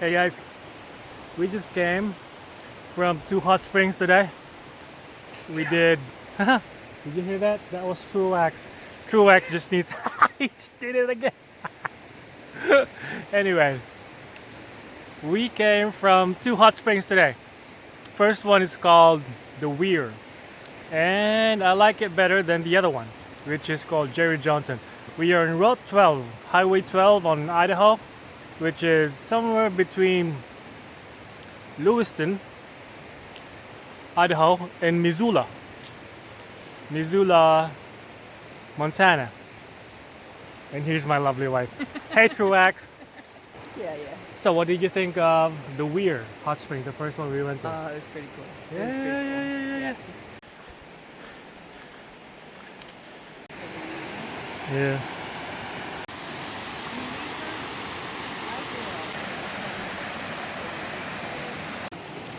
Hey guys, we just came from 2 hot springs today. We did. Did you hear that? That was Truax. Truax just needs. He did it again. Anyway, we came from 2 hot springs today. First one is called the Weir, and I like it better than the other one, which is called Jerry Johnson. We are in Route 12, Highway 12 on Idaho, which is somewhere between Lewiston, Idaho, and Missoula, Montana. And here's my lovely wife. Hey, Truax. Yeah. So, what did you think of the Weir hot spring, the first one we went to? It was pretty cool. Yeah. Yeah.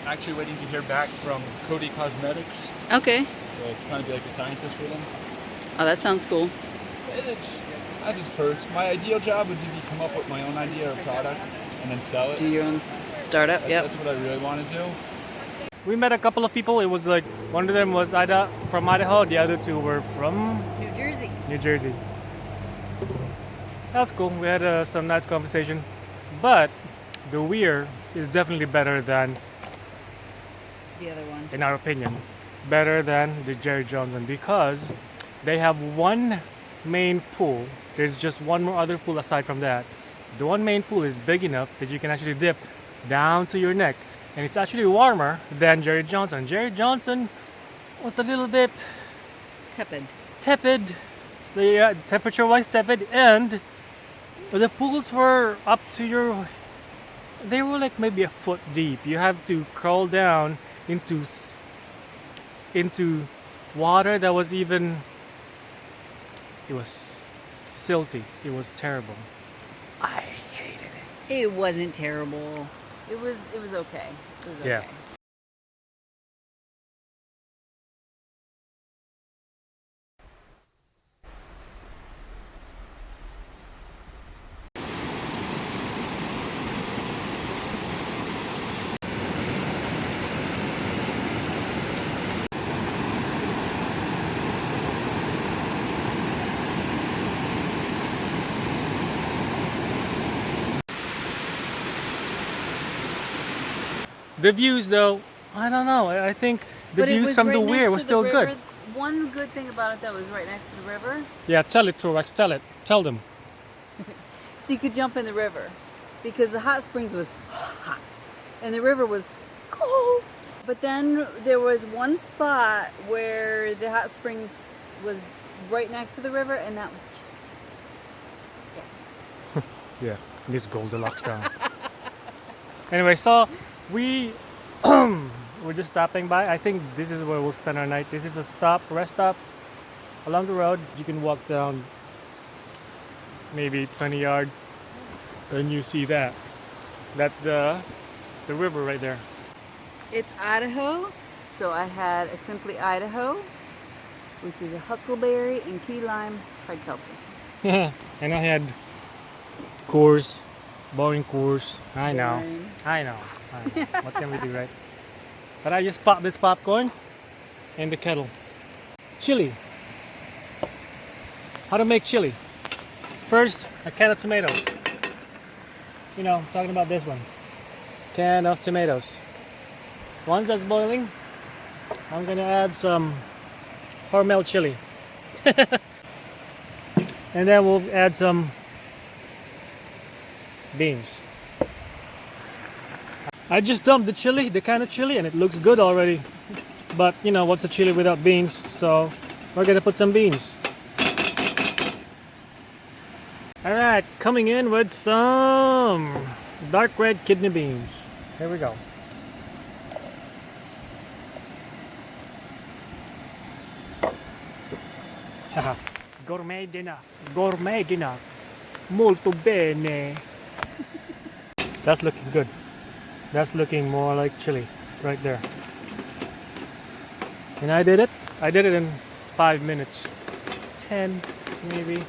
Actually waiting to hear back from Cody Cosmetics. Okay. It's kind of be like a scientist for them. Oh, that sounds cool. It has its perks. My ideal job would be to come up with my own idea or product and then sell it. Do your own startup. That's what I really want to do. We met a couple of people. It was like one of them was from Idaho, the other two were from New Jersey. That was cool. We had some nice conversation. But the Weir is definitely better than, The other one. in our opinion, better than the Jerry Johnson because they have one main pool. There's just one more other pool aside from that. The one main pool is big enough that you can actually dip down to your neck, and it's actually warmer than Jerry Johnson. Jerry Johnson was a little bit tepid, the temperature-wise tepid, and the pools were up to your. They were like maybe a foot deep. You have to crawl down into water that was even. It was silty. It was terrible. I hated it. It wasn't terrible. It was okay. It was okay. Yeah. The views, though, I don't know. I think the views from the Weir was still good. One good thing about it, though, was right next to the river. Yeah, tell it, Truax. Tell it. Tell them. So you could jump in the river because the hot springs was hot and the river was cold. But then there was one spot where the hot springs was right next to the river, and that was just Yeah, Miss Goldilocks town. Anyway, so we're just stopping by. I think this is where we'll spend our night. This is a rest stop along the road. You can walk down maybe 20 yards, and you see that. That's the river right there. It's Idaho, so I had a Simply Idaho, which is a huckleberry and key lime hard seltzer. And I had Coors, boring Coors. I know. What can we do, right? But I just popped this popcorn in the kettle. Chili. How to make chili? First, a can of tomatoes. I'm talking about this one. Can of tomatoes. Once that's boiling, I'm gonna add some Hormel chili. And then we'll add some beans. I just dumped the can of chili, and it looks good already. But what's a chili without beans? So we're gonna put some beans. Alright, coming in with some dark red kidney beans. Here we go. Gourmet dinner. Molto bene. That's looking good. That's looking more like chili right there. And I did it in 5 minutes. 10 maybe.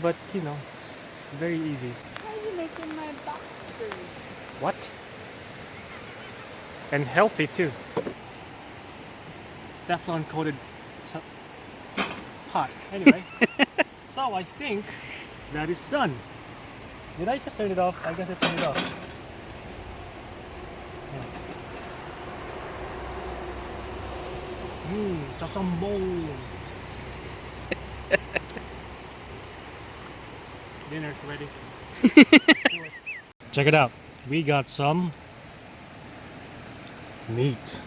But it's very easy. How are you making my box food? What? And healthy too. Teflon coated pot. Anyway, so I think that is done. Did I just turn it off? I guess I turned it off. Sasambol. Dinner's ready. Check it out. We got some meat.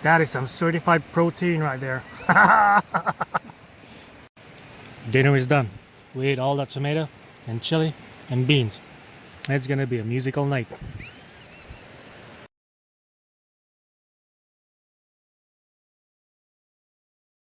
That is some certified protein right there. Dinner is done. We ate all that tomato and chili and beans. It's gonna be a musical night.